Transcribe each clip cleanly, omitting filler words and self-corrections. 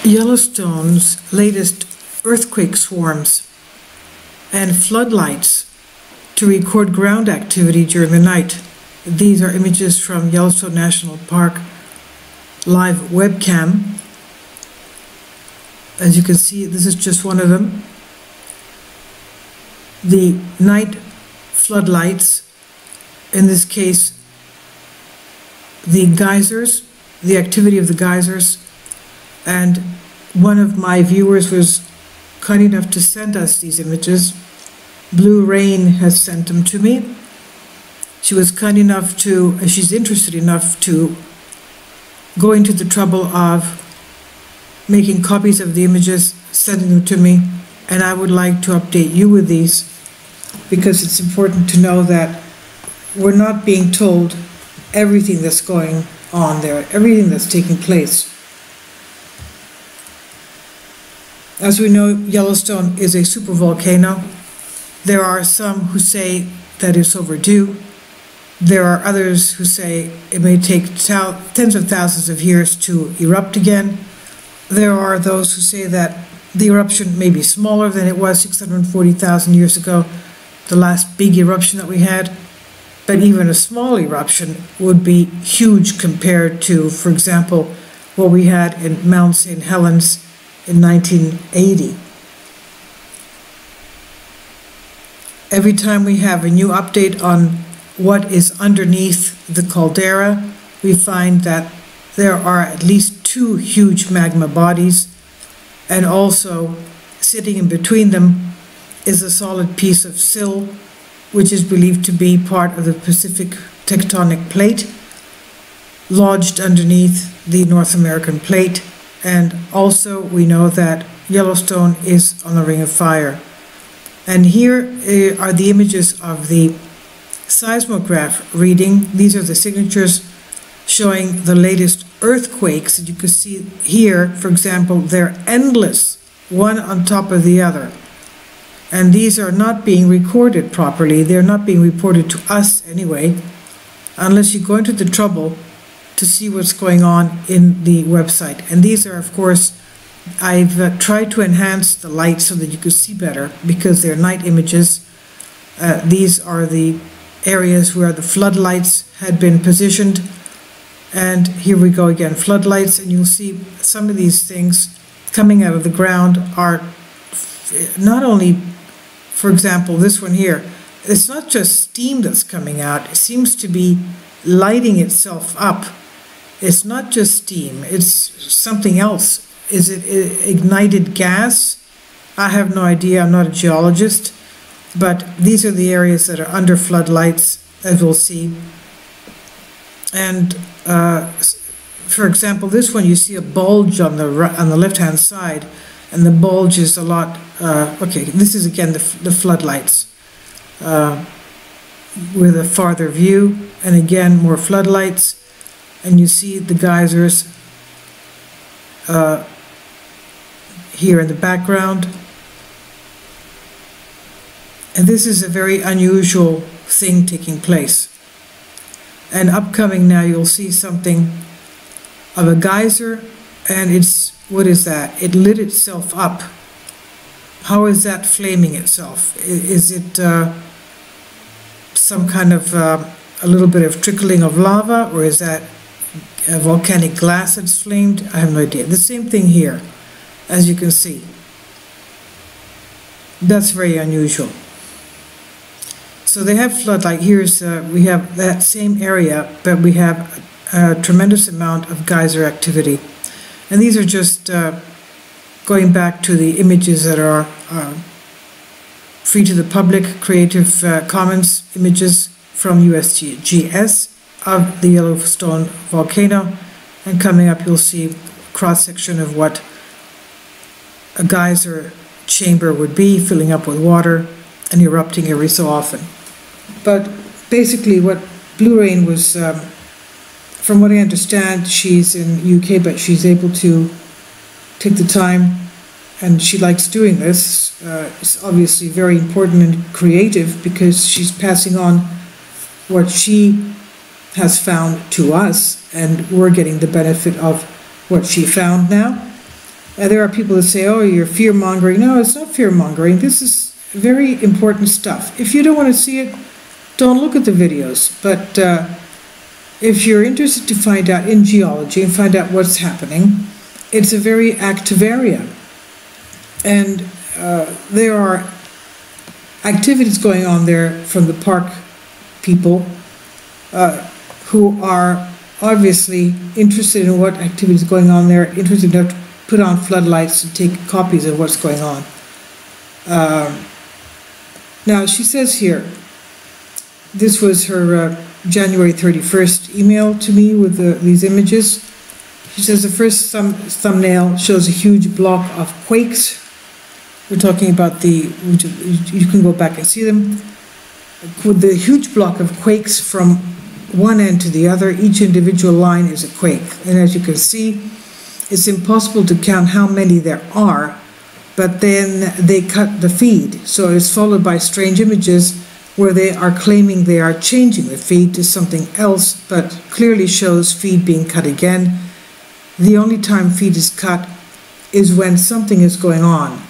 Yellowstone's latest earthquake swarms and floodlights to record ground activity during the night. These are images from Yellowstone National Park live webcam. As you can see, this is just one of them. The night floodlights, in this case, the geysers, the activity of the geysers, and one of my viewers was kind enough to send us these images. Blue Rain has sent them to me. She was kind enough to, she's interested enough to go into the trouble of making copies of the images, sending them to me, and I would like to update you with these because it's important to know that we're not being told everything that's going on there, everything that's taking place. As we know, Yellowstone is a supervolcano. There are some who say that it's overdue. There are others who say it may take tens of thousands of years to erupt again. There are those who say that the eruption may be smaller than it was 640,000 years ago, the last big eruption that we had. But even a small eruption would be huge compared to, for example, what we had in Mount St. Helens in 1980. Every time we have a new update on what is underneath the caldera, we find that there are at least two huge magma bodies, and also sitting in between them is a solid piece of sill, which is believed to be part of the Pacific tectonic plate, lodged underneath the North American plate. And also we know that Yellowstone is on a ring of fire. And here are the images of the seismograph reading. These are the signatures showing the latest earthquakes. And you can see here, for example, they're endless, one on top of the other. And these are not being recorded properly. They're not being reported to us anyway, unless you go into the trouble to see what's going on in the website. And these are, of course, I've tried to enhance the light so that you can see better because they're night images. These are the areas where the floodlights had been positioned. And here we go again, floodlights, and you'll see some of these things coming out of the ground are not only, for example, this one here, it's not just steam that's coming out, it seems to be lighting itself up. It's not just steam, it's something else. Is it ignited gas? I have no idea, I'm not a geologist, but these are the areas that are under floodlights, as we'll see. And for example, this one, you see a bulge on the left-hand side, and the bulge is a lot, okay, this is again the floodlights with a farther view, and again more floodlights, and you see the geysers here in the background. And this is a very unusual thing taking place. And upcoming now you'll see something of a geyser, and it's, what is that? It lit itself up. How is that flaming itself? Is it some kind of a little bit of trickling of lava, or is that a volcanic glass that's flamed? I have no idea. The same thing here, as you can see. That's very unusual. So they have floodlight. Here's, we have that same area, but we have a tremendous amount of geyser activity. And these are just going back to the images that are free to the public, Creative Commons images from USGS of the Yellowstone volcano. And coming up, you'll see a cross-section of what a geyser chamber would be, filling up with water and erupting every so often. But basically what Blue Rain was, from what I understand, she's in UK, but she's able to take the time, and she likes doing this. It's obviously very important and creative because she's passing on what she has found to us, and we're getting the benefit of what she found now. There are people that say, oh, you're fear-mongering. No, it's not fear-mongering. This is very important stuff. If you don't want to see it, don't look at the videos. But if you're interested to find out in geology and find out what's happening, it's a very active area. And there are activities going on there from the park people who are obviously interested in what activities are going on there, interested enough to put on floodlights and take copies of what's going on. Now, she says here, this was her January 31st email to me with these images. She says the first thumbnail shows a huge block of quakes. We're talking about you can go back and see them. With the huge block of quakes from one end to the other, each individual line is a quake. And as you can see, it's impossible to count how many there are, but then they cut the feed. So it's followed by strange images where they are claiming they are changing the feed to something else, but clearly shows feed being cut again. The only time feed is cut is when something is going on.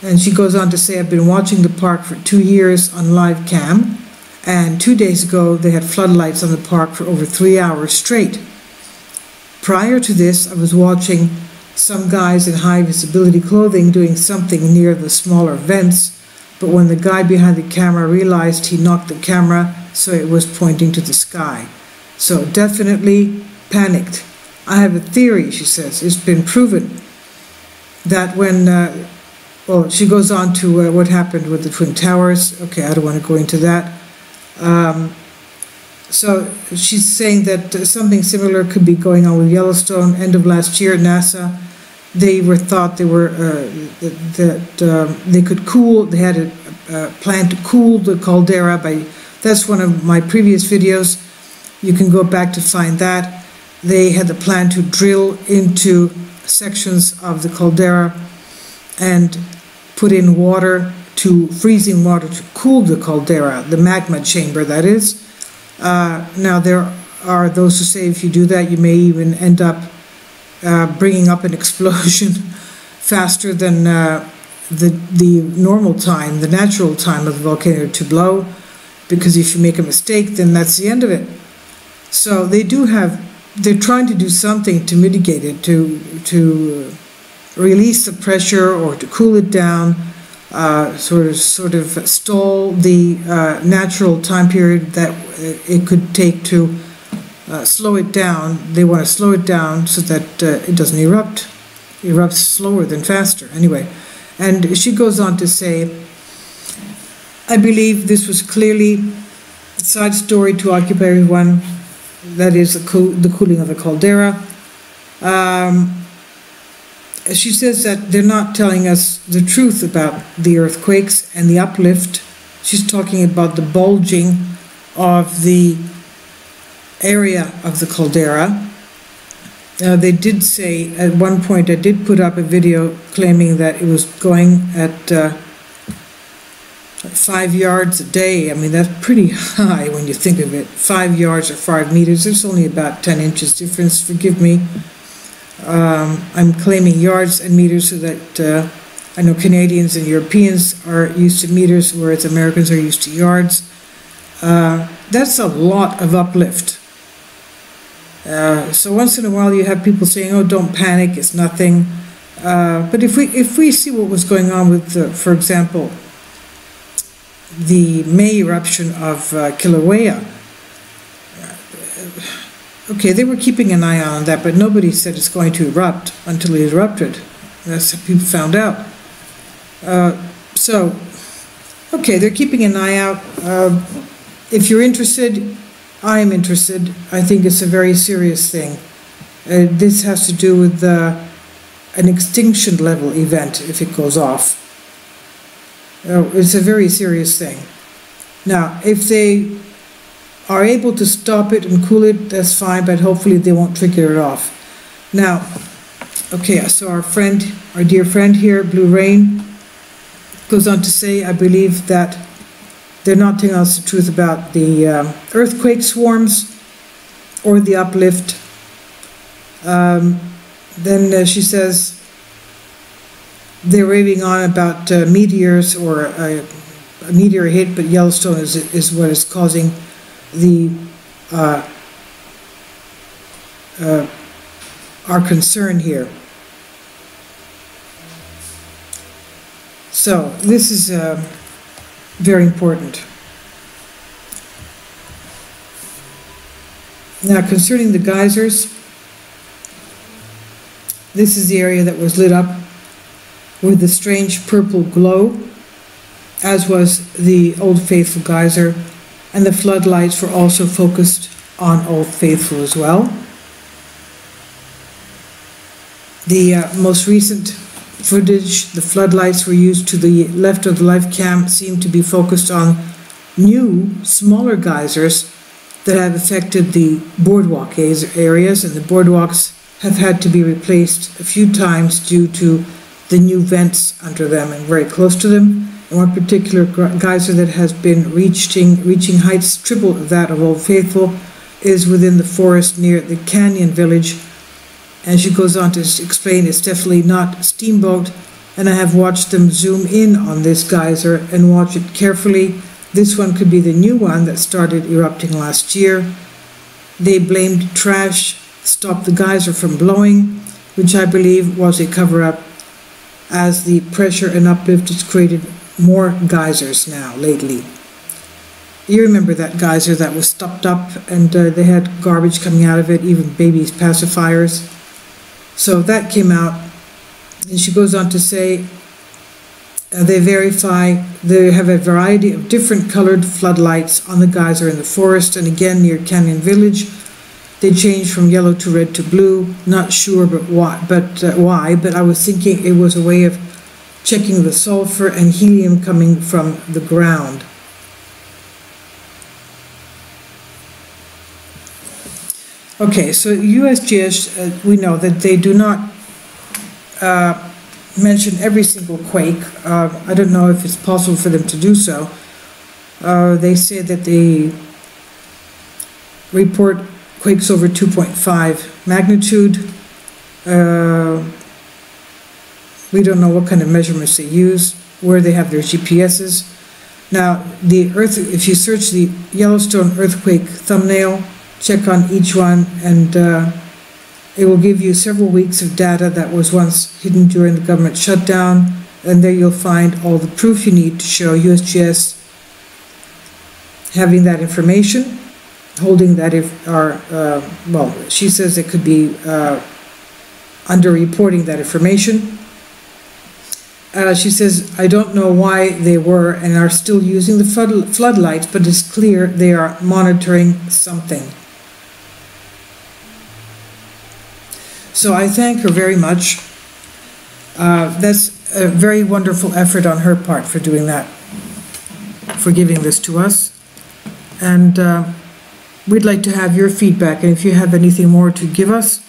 And she goes on to say, I've been watching the park for 2 years on live cam, and 2 days ago they had floodlights on the park for over 3 hours straight. Prior to this, I was watching some guys in high visibility clothing doing something near the smaller vents, but when the guy behind the camera realized, he knocked the camera so it was pointing to the sky. So definitely panicked. I have a theory, she says. It's been proven that when, well, she goes on to what happened with the Twin Towers. Okay, I don't want to go into that. So she's saying that something similar could be going on with Yellowstone. End of last year, NASA, they thought they were they could cool. They had a plan to cool the caldera by. That's one of my previous videos. You can go back to find that. They had the plan to drill into sections of the caldera and put in water freezing water to cool the caldera, the magma chamber, that is. Now, there are those who say if you do that, you may even end up bringing up an explosion faster than the normal time, the natural time of the volcano to blow, because if you make a mistake, then that's the end of it. So they're trying to do something to mitigate it, to release the pressure or to cool it down, sort of stall the natural time period that it could take to slow it down. They want to slow it down so that it doesn't erupt. It erupts slower than faster. Anyway, and she goes on to say, I believe this was clearly a side story to occupy everyone, that is the cooling of the caldera. She says that they're not telling us the truth about the earthquakes and the uplift. She's talking about the bulging of the area of the caldera. They did say at one point, I did put up a video claiming that it was going at 5 yards a day. I mean, that's pretty high when you think of it. 5 yards or 5 meters, there's only about 10 inches difference, forgive me. I'm claiming yards and meters so that I know Canadians and Europeans are used to meters, whereas Americans are used to yards. That's a lot of uplift. So once in a while you have people saying, oh, don't panic, it's nothing. But if we see what was going on with, for example, the May eruption of Kilauea, okay, they were keeping an eye on that, but nobody said it's going to erupt until it erupted. That's how people found out. So, okay, they're keeping an eye out. If you're interested, I'm interested. I think it's a very serious thing. This has to do with an extinction level event if it goes off. It's a very serious thing. Now, if they are able to stop it and cool it, that's fine, but hopefully they won't trigger it off. Now, okay, so our dear friend here, Blue Rain, goes on to say, I believe that they're not telling us the truth about the earthquake swarms or the uplift. Then she says, they're raving on about meteors or a meteor hit, but Yellowstone is what is causing the our concern here. So this is very important. Now, concerning the geysers, this is the area that was lit up with a strange purple glow, as was the Old Faithful geyser, and the floodlights were also focused on Old Faithful as well. The most recent footage, the floodlights were used to the left of the live cam, seem to be focused on new, smaller geysers that have affected the boardwalk areas, and the boardwalks have had to be replaced a few times due to the new vents under them and very close to them. And one particular geyser that has been reaching heights triple of that of Old Faithful is within the forest near the Canyon Village. And she goes on to explain it's definitely not Steamboat, and I have watched them zoom in on this geyser and watch it carefully. This one could be the new one that started erupting last year. They blamed trash to stop the geyser from blowing, which I believe was a cover-up, as the pressure and uplift has created more geysers now lately. You remember that geyser that was stopped up and they had garbage coming out of it, even babies' pacifiers. So that came out, and she goes on to say they have a variety of different colored floodlights on the geyser in the forest, and again near Canyon Village. They changed from yellow to red to blue. Not sure why, but I was thinking it was a way of checking the sulfur and helium coming from the ground. Okay, so USGS, we know that they do not mention every single quake. I don't know if it's possible for them to do so. They say that they report quakes over 2.5 magnitude. We don't know what kind of measurements they use, where they have their GPSs. Now, the earth, if you search the Yellowstone earthquake thumbnail, check on each one, and it will give you several weeks of data that was once hidden during the government shutdown, and there you'll find all the proof you need to show USGS having that information, holding that she says it could be under-reporting that information. She says, I don't know why they were and are still using the floodlights, but it's clear they are monitoring something. So I thank her very much. That's a very wonderful effort on her part for doing that, for giving this to us. And we'd like to have your feedback, and if you have anything more to give us.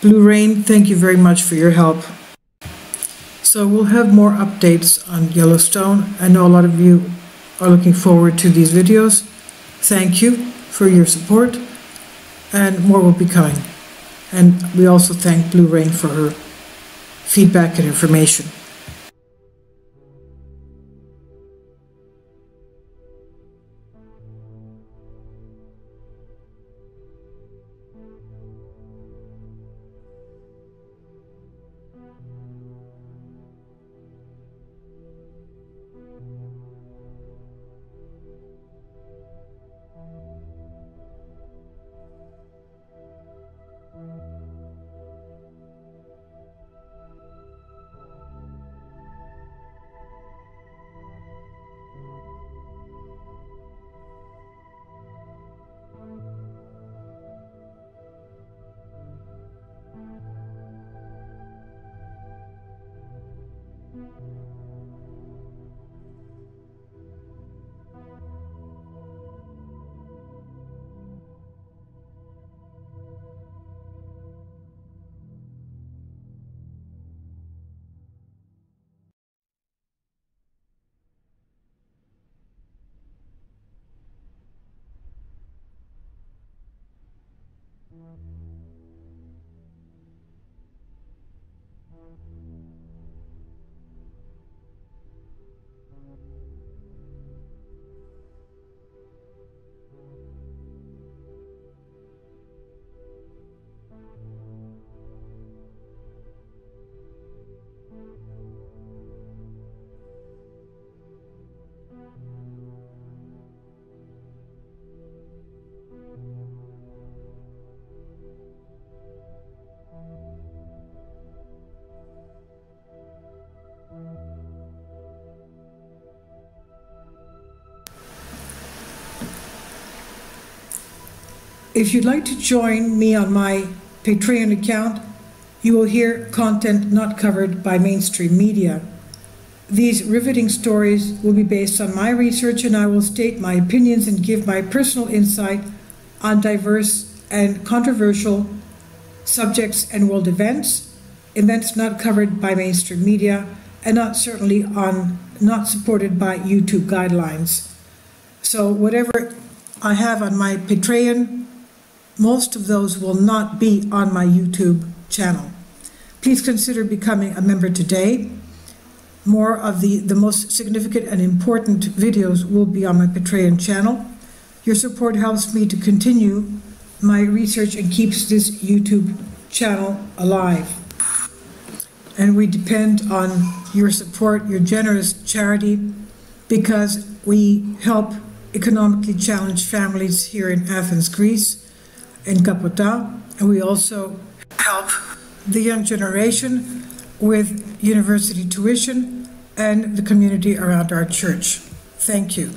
Blue Rain, thank you very much for your help. So we'll have more updates on Yellowstone. I know a lot of you are looking forward to these videos. Thank you for your support, and more will be coming. And we also thank Blue Rain for her feedback and information. If you'd like to join me on my Patreon account, you will hear content not covered by mainstream media. These riveting stories will be based on my research, and I will state my opinions and give my personal insight on diverse and controversial subjects and world events not covered by mainstream media, and not supported by YouTube guidelines. So whatever I have on my Patreon, most of those will not be on my YouTube channel. Please consider becoming a member today. More of the most significant and important videos will be on my Patreon channel. Your support helps me to continue my research and keeps this YouTube channel alive. And we depend on your support, your generous charity, because we help economically challenged families here in Athens, Greece, in Kapota, and we also help the young generation with university tuition and the community around our church. Thank you.